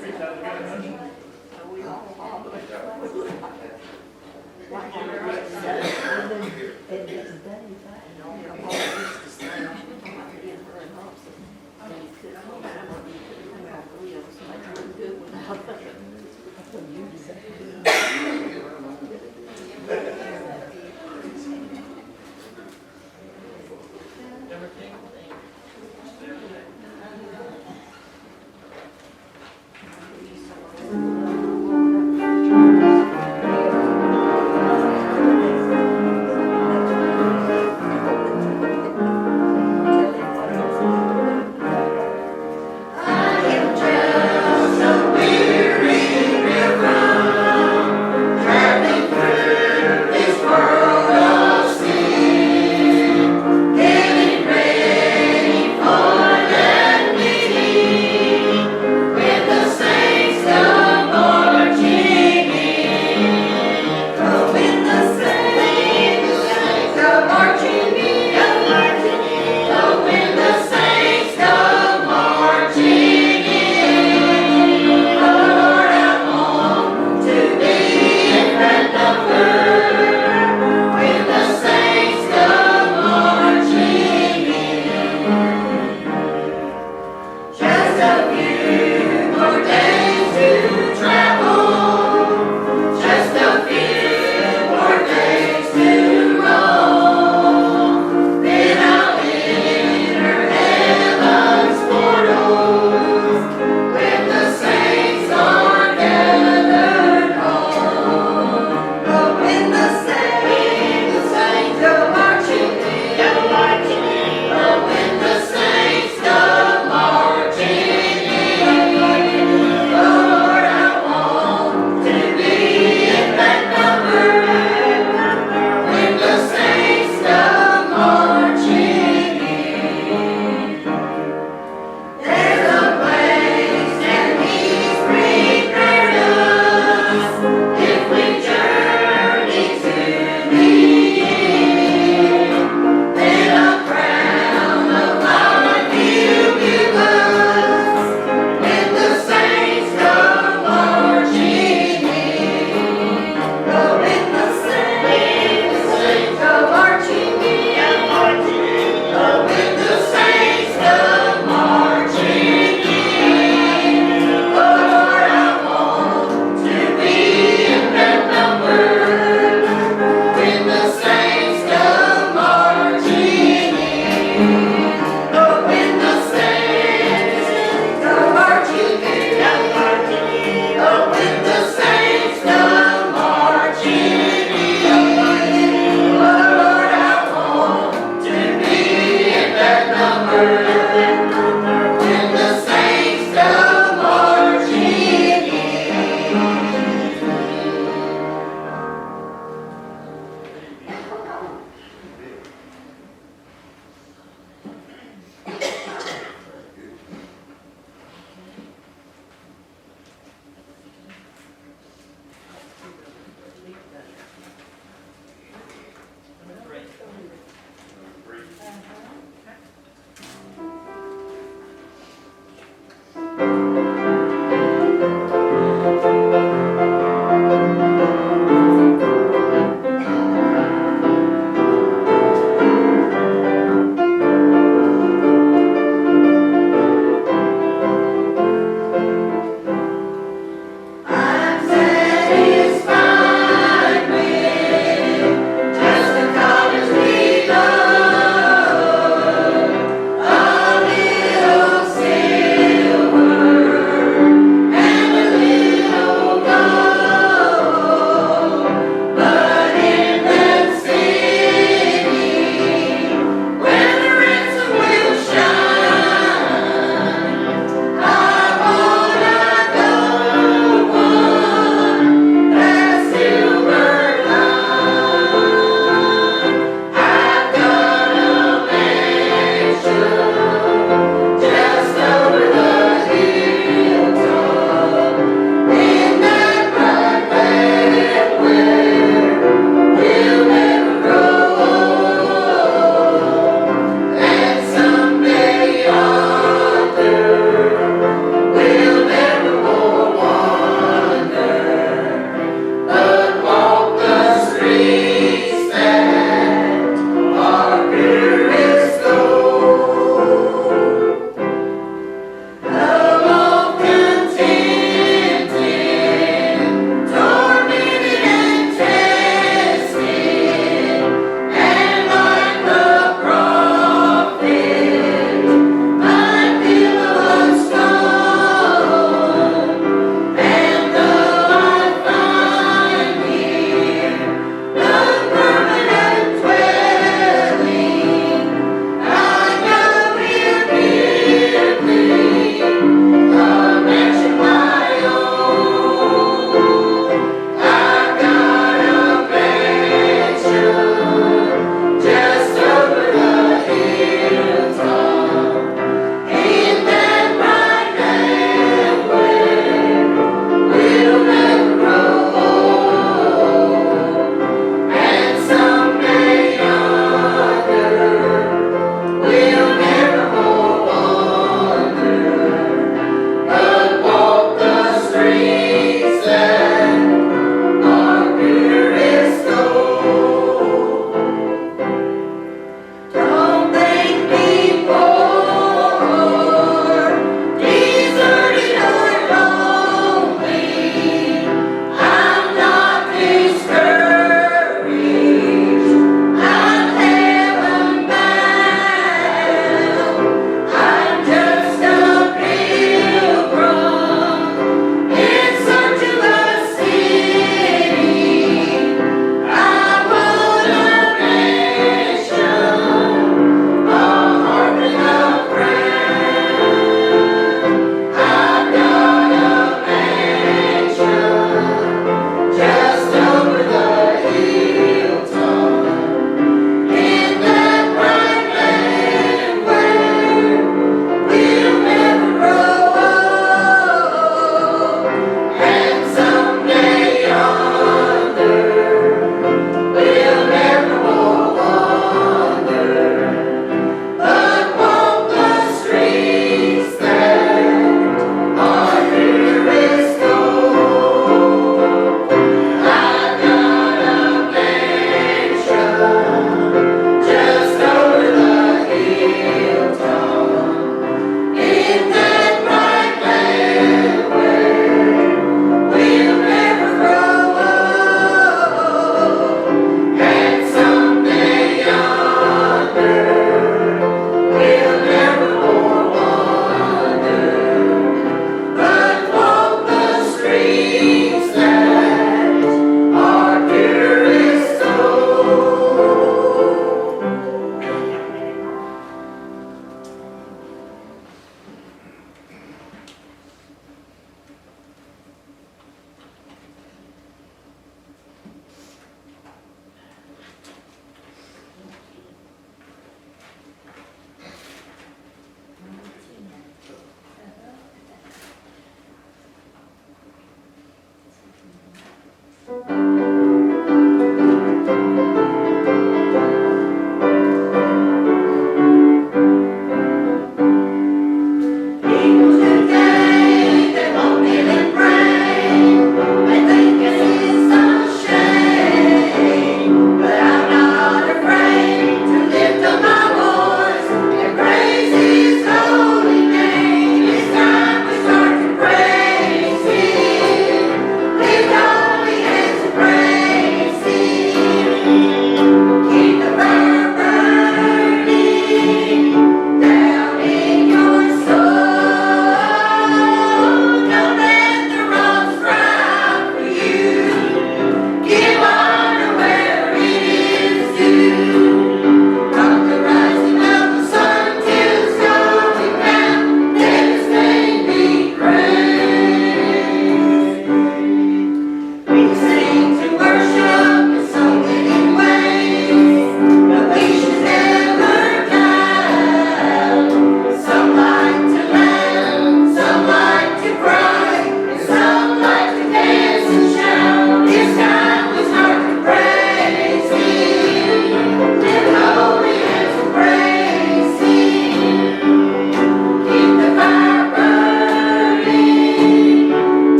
We all follow it.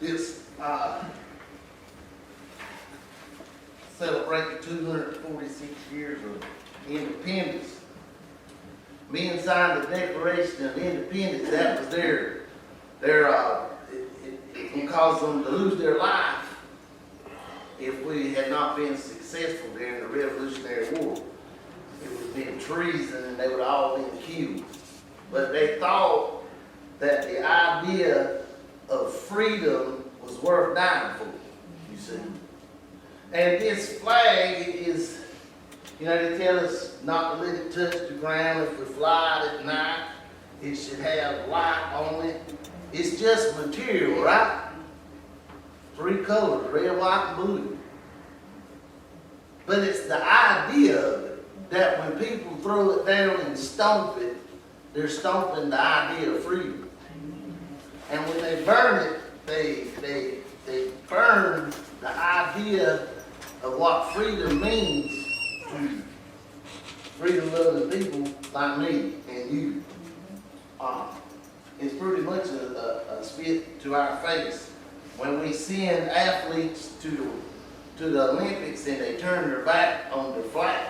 It's celebrating 246 years of independence. Men signed the Declaration of Independence. That was their it can cause them to lose their life if we had not been successful during the Revolutionary War. It would have been treason and they would have all been killed. But they thought that the idea of freedom was worth dying for, you see. And this flag is, they tell us not to let it touch the ground if we fly it at night. It should have light on it. It's just material, right? 3 colors, red, white, and blue. But it's the idea of it, that when people throw it down and stomp it, they're stomping the idea of freedom. And when they burn it, they burn the idea of what freedom means to freedom-loving people like me and you. It's pretty much a spit to our face. When we send athletes to the Olympics and they turn their back on their flag,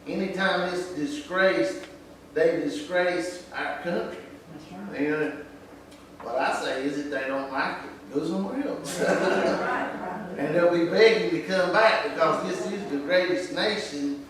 anytime it's disgraced, they disgrace our country. What I say is if they don't like it, go somewhere else. And they'll be begging to come back because this is the greatest nation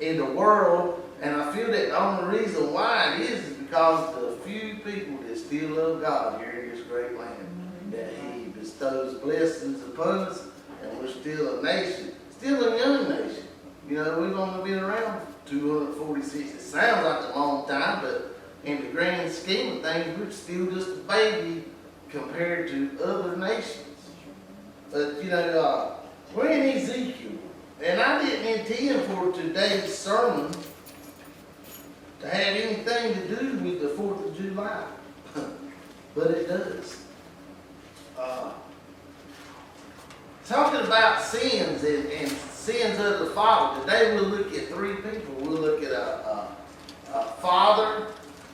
in the world. And I feel that the only reason why it is because the few people that still love God here in this great land, that He bestows blessings upon us, and we're still a nation, still a young nation. We've only been around 246. It sounds like a long time, but in the grand scheme of things, we're still just a baby compared to other nations. But we're in Ezekiel, and I didn't intend for today's sermon to have anything to do with the 4th of July, but it does. Talking about sins and sins of the father, today we'll look at 3 people. We'll look at a father,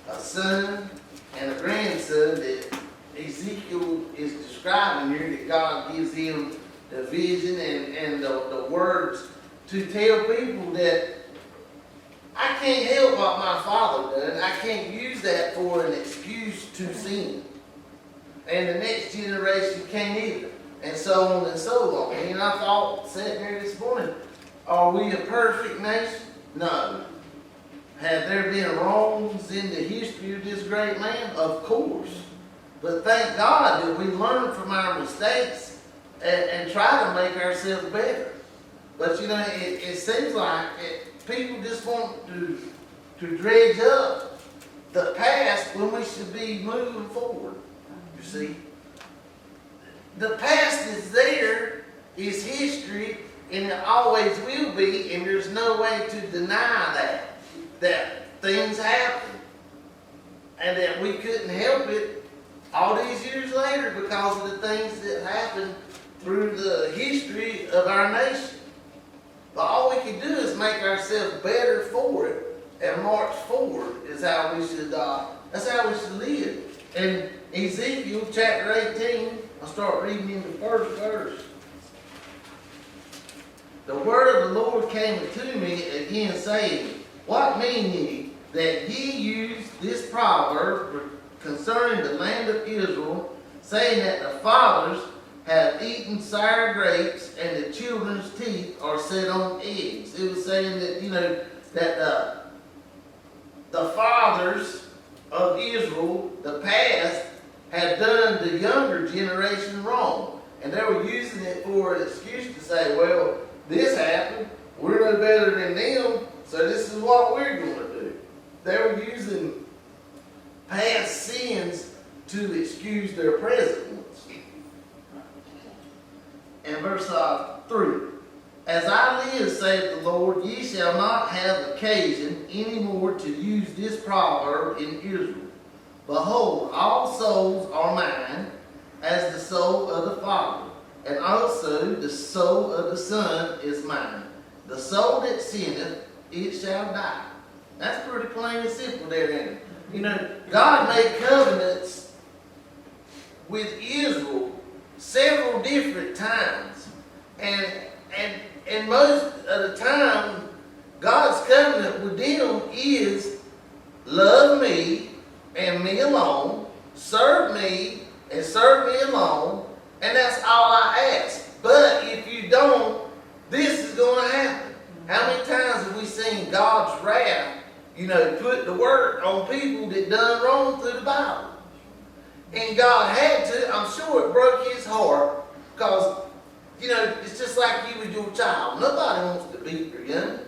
a son, and a grandson that Ezekiel is describing here, that God gives him the vision and the words to tell people that I can't help what my father done. I can't use that for an excuse to sin. And the next generation can't either. And so on and so on. And I thought, sitting here this morning, are we a perfect nation? No. Have there been wrongs in the history of this great land? Of course. But thank God that we learn from our mistakes and try to make ourselves better. But it seems like people just want to dredge up the past when we should be moving forward. You see? The past is there, it's history, and it always will be, and there's no way to deny that things happen. And that we couldn't help it all these years later because of the things that happened through the history of our nation. But all we can do is make ourselves better for it and march forward is how we should, that's how we should live. In Ezekiel chapter 18, I'll start reading in the first verse. The word of the Lord came to me again, saying, What mean ye that ye use this proverb concerning the land of Israel, saying that the fathers have eaten sour grapes and the children's teeth are set on eggs? It was saying that, that the fathers of Israel, the past, had done the younger generation wrong. And they were using it for an excuse to say, well, this happened, we're no better than them, so this is what we're going to do. They were using past sins to excuse their present ones. And verse 3, As I live, saith the Lord, ye shall not have occasion any more to use this proverb in Israel. Behold, all souls are mine, as the soul of the Father, and also the soul of the Son is mine. The soul that sinneth, it shall die. That's pretty plain and simple there, ain't it? God made covenants with Israel several different times. And most of the time, God's covenant with them is love me and me alone, serve me and serve me alone, and that's all I ask. But if you don't, this is going to happen. How many times have we seen God's wrath, put the work on people that done wrong through the Bible? And God had to. I'm sure it broke his heart because, it's just like you with your child. Nobody wants to beat their young.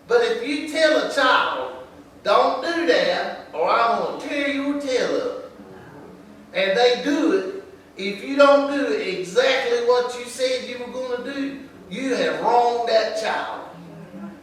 But if you tell a child, don't do that, or I'm going to tear your tail up, and they do it, if you don't do exactly what you said you were going to do, you have wronged that child.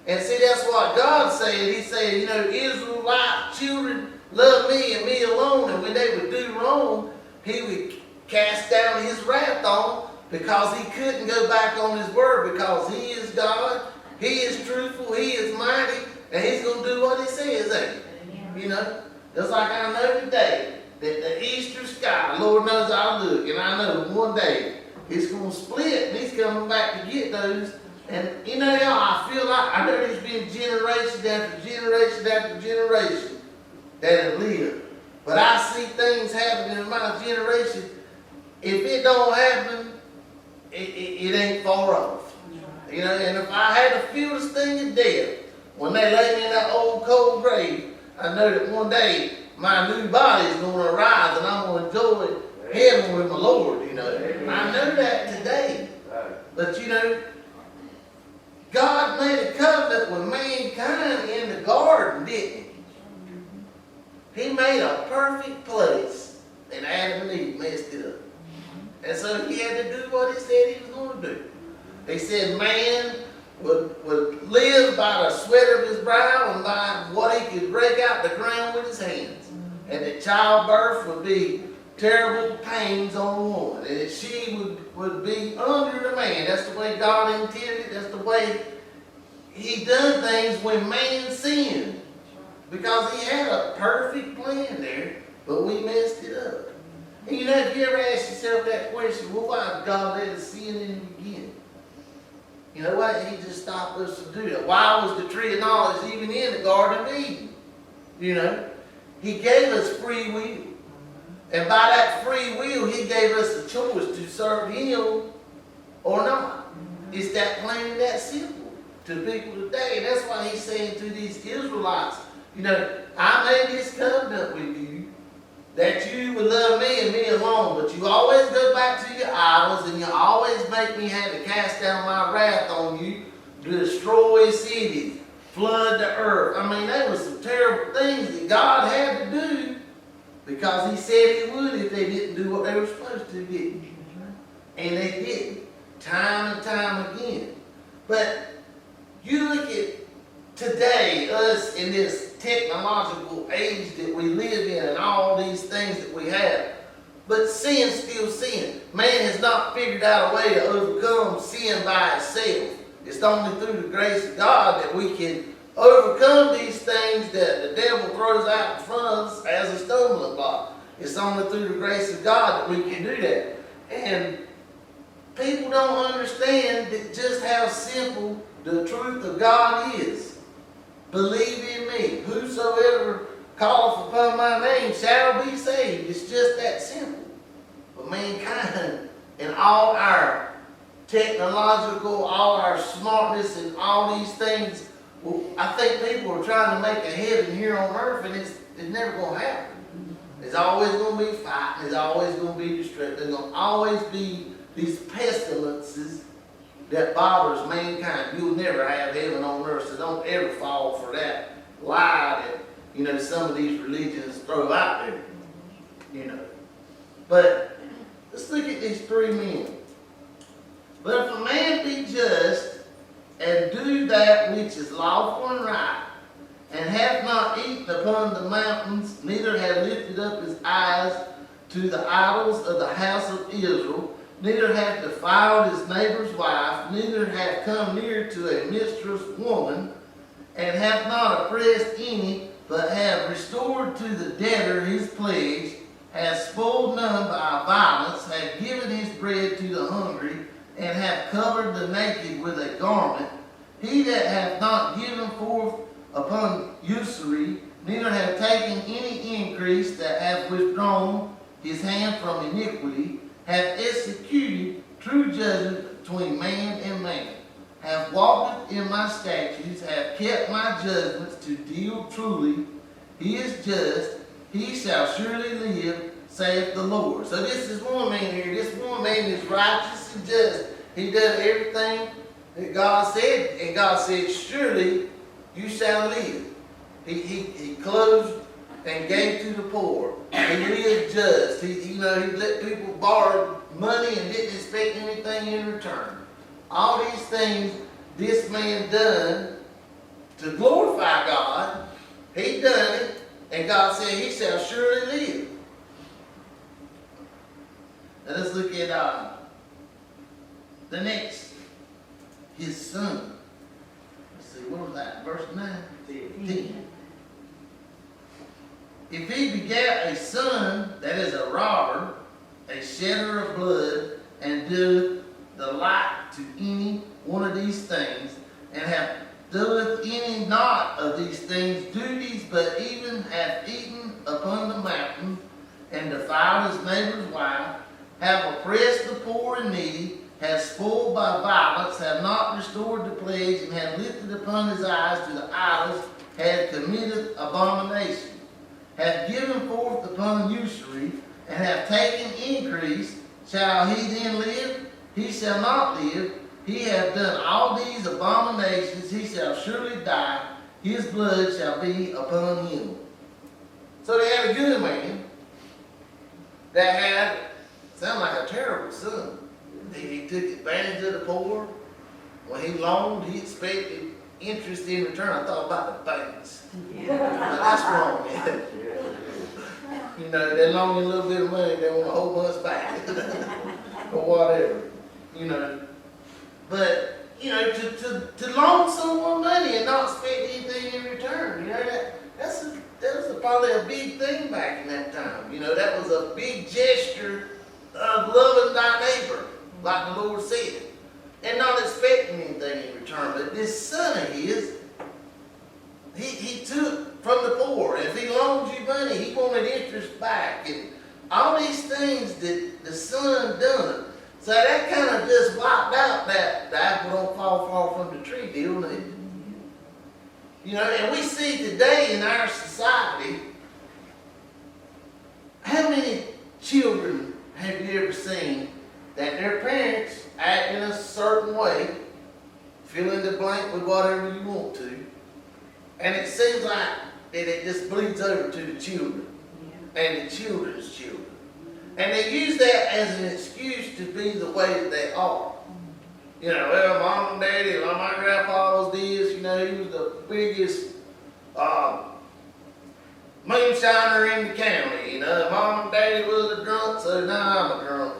And see, that's what God said. He said, Israelite children love me and me alone, and when they would do wrong, he would cast down his wrath on them because he couldn't go back on his word, because he is God, he is truthful, he is mighty, and he's going to do what he says, ain't he? Just like I know today that the eastern sky, Lord knows I look, and I know one day it's going to split, and he's coming back to get those. And y'all, I feel like I know there's been generation after generation after generation that have lived. But I see things happening in my generation. If it don't happen, it ain't far off. And if I had to feel the sting of death when they lay me in that old cold grave, I know that one day my new body is going to arise and I'm going to enjoy heaven with my Lord. I know that today. But God made a covenant with mankind in the garden, didn't he? He made a perfect place, and Adam and Eve messed it up. And so he had to do what he said he was going to do. He said man would live by the sweat of his brow and by what he could break out the ground with his hands. And that childbirth would be terrible pains on a woman. And that she would be under the man. That's the way God intended it. That's the way he done things when man sinned. Because he had a perfect plan there, but we messed it up. And if you ever ask yourself that question, well, why did God let us sin in the beginning? Why did he just stop us to do that? Why was the tree of knowledge even in the Garden of Eden? He gave us free will. And by that free will, he gave us a choice to serve him or not. It's that plain and that simple to people today. And that's why he's saying to these Israelites, I made this covenant with you that you would love me and me alone, but you always go back to your idols and you always make me have to cast down my wrath on you to destroy cities, flood the earth. There were some terrible things that God had to do because he said he would if they didn't do what they were supposed to, didn't he? And they didn't, time and time again. But you look at today, us in this technological age that we live in and all these things that we have, but sin's still sin. Man has not figured out a way to overcome sin by itself. It's only through the grace of God that we can overcome these things that the devil throws out in front of us as a stumbling block. It's only through the grace of God that we can do that. And people don't understand just how simple the truth of God is. Believe in me. Whosoever calleth upon my name shall be saved. It's just that simple. But mankind and all our technological, all our smartness and all these things, well, I think people are trying to make a heaven here on earth, and it's never going to happen. There's always going to be fighting. There's always going to be distress. There's going to always be these pestilences that bothers mankind. You'll never have heaven on earth, so don't ever fall for that lie that some of these religions throw out there. But let's look at these three men. But if a man be just and do that which is lawful and right, and hath not eaten upon the mountains, neither hath lifted up his eyes to the idols of the house of Israel, neither hath defiled his neighbor's wife, neither hath come near to a mistress woman, and hath not oppressed any, but hath restored to the debtor his pledge, has spoiled none by violence, hath given his bread to the hungry, and hath covered the naked with a garment. He that hath not given forth upon usury, neither hath taken any increase, that hath withdrawn his hand from iniquity, hath executed true judgment between man and man, hath walked in my statutes, hath kept my judgments to deal truly. He is just, he shall surely live, saith the Lord. So this is one man here. This one man is righteous and just. He does everything that God said, and God said, surely you shall live. He clothed and gave to the poor. He lived just. He let people borrow money and didn't expect anything in return. All these things this man done to glorify God. He done it, and God said he shall surely live. Now let's look at the next, his son. Let's see, what was that? Verse 9? 10. If he begat a son that is a robber, a shedder of blood, and doeth the like to any one of these things, and doeth any not of these things duties, but even hath eaten upon the mountain, and defiled his neighbor's wife, have oppressed the poor and needy, have spoiled by violence, have not restored the pledge, and have lifted upon his eyes to the idols, have committed abomination, have given forth upon usury, and have taken increase, shall he then live? He shall not live. He hath done all these abominations, he shall surely die, his blood shall be upon him. So they had a good man that had, sound like a terrible son. He took advantage of the poor. When he loaned, he expected interest in return. I thought about the banks. But that's wrong, man. They loan you a little bit of money, they want a whole bunch back. Or whatever. But, to loan someone money and not expect anything in return, that was probably a big thing back in that time. That was a big gesture of loving thy neighbor, like the Lord said, and not expecting anything in return. But this son of his, he took from the poor. If he loaned you money, he wanted interest back. And all these things that the son done. So that kind of just wiped out that the apple don't fall far from the tree deal. And we see today in our society, how many children have you ever seen that their parents act in a certain way, fill in the blank with whatever you want to, and it seems like that it just bleeds over to the children and the children's children. And they use that as an excuse to be the way that they are. Well, mom and daddy, well, my grandpa was this, he was the biggest moonshiner in the county. Mom and daddy was a drunk, so now I'm a drunk.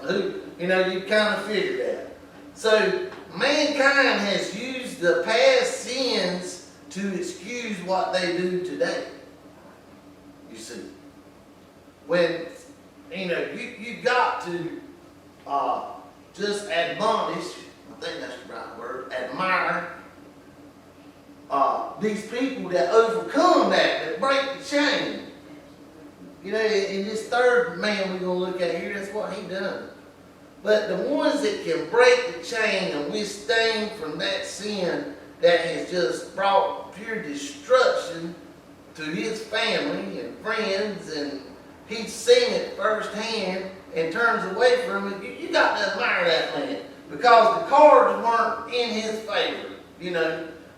You kind of figure that. So mankind has used the past sins to excuse what they do today. You see. When you got to just admonish, I think that's the right word, admire these people that overcome that break the chain. In this third man we're going to look at here, that's what he done. But the ones that can break the chain and withstand from that sin that has just brought pure destruction to his family and friends, and he's seen it firsthand and turns away from it, you got to admire that man, because the cards weren't in his favor.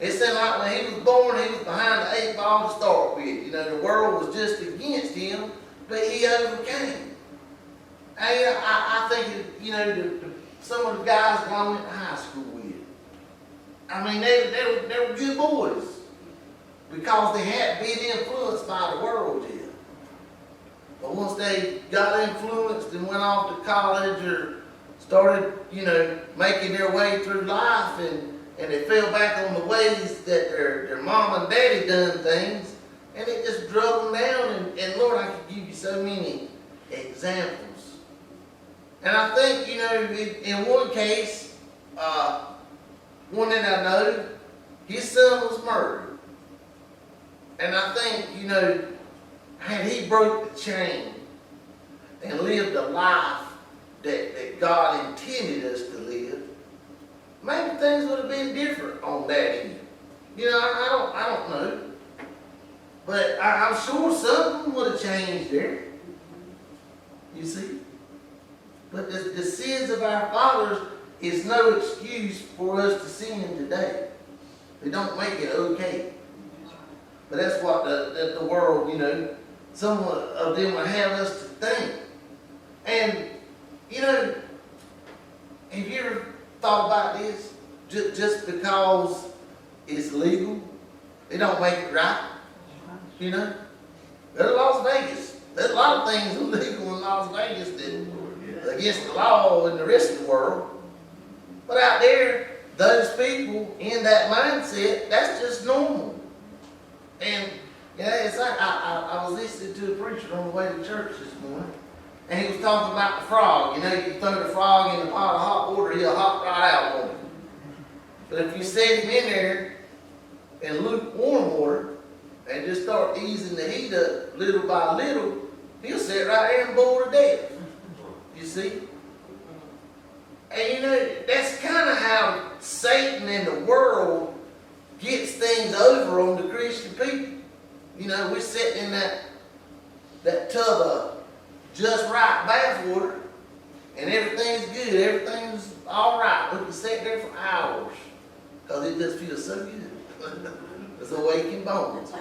It seemed like when he was born, he was behind the 8 ball to start with. The world was just against him, but he overcame. And I think some of the guys that I went to high school with, they were good boys, because they hadn't been influenced by the world yet. But once they got influenced and went off to college or started, making their way through life, and they fell back on the ways that their mom and daddy done things, and it just drug them down. And Lord, I could give you so many examples. And I think, in one case, one that I know, his son was murdered. And I think, had he broke the chain and lived a life that God intended us to live, maybe things would have been different on that end. I don't know. But I'm sure something would have changed there. You see? But the sins of our fathers is no excuse for us to sin today. They don't make it okay. But that's what the world, some of them will have us to think. And, have you ever thought about this? Just because it's legal, it don't make it right. There's Las Vegas. There's a lot of things illegal in Las Vegas that against the law in the rest of the world. But out there, those people in that mindset, that's just normal. And it's like I was listening to a preacher on the way to church this morning, and he was talking about the frog. You throw the frog in a pot of hot water, he'll hop right out on it. But if you set him in there in lukewarm water and just start easing the heat up little by little, he'll sit right there and boil to death. You see? And that's kind of how Satan and the world gets things over on the Christian people. We're sitting in that tub of just right bathwater, and everything's good, everything's all right. We can sit there for hours because it just feels so good. It's awakening bones.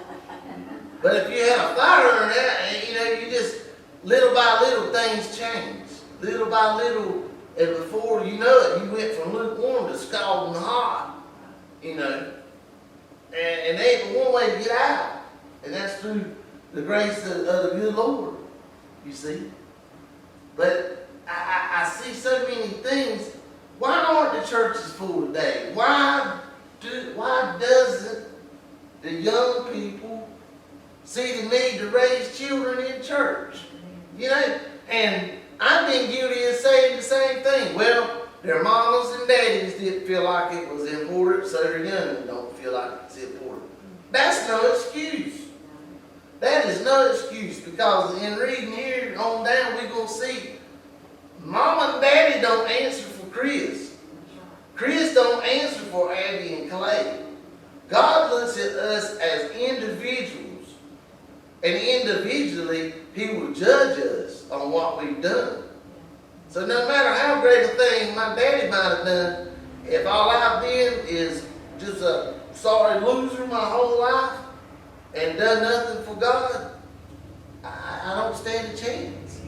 But if you have a fire under that, you just little by little things change. Little by little, and before you know it, you went from lukewarm to scalding hot. And there ain't one way to get out. And that's through the grace of the good Lord, you see. But I see so many things. Why aren't the churches full today? Why doesn't the young people see the need to raise children in church? And I've been guilty of saying the same thing. Well, their mamas and daddies didn't feel like it was important, so their young don't feel like it's important. That's no excuse. That is no excuse, because in reading here on down, we're going to see Mama and Daddy don't answer for Chris. Chris don't answer for Abby and Clay. God looks at us as individuals, and individually, He will judge us on what we've done. So no matter how great a thing my daddy might have done, if all I've been is just a sorry loser my whole life and done nothing for God, I don't stand a chance.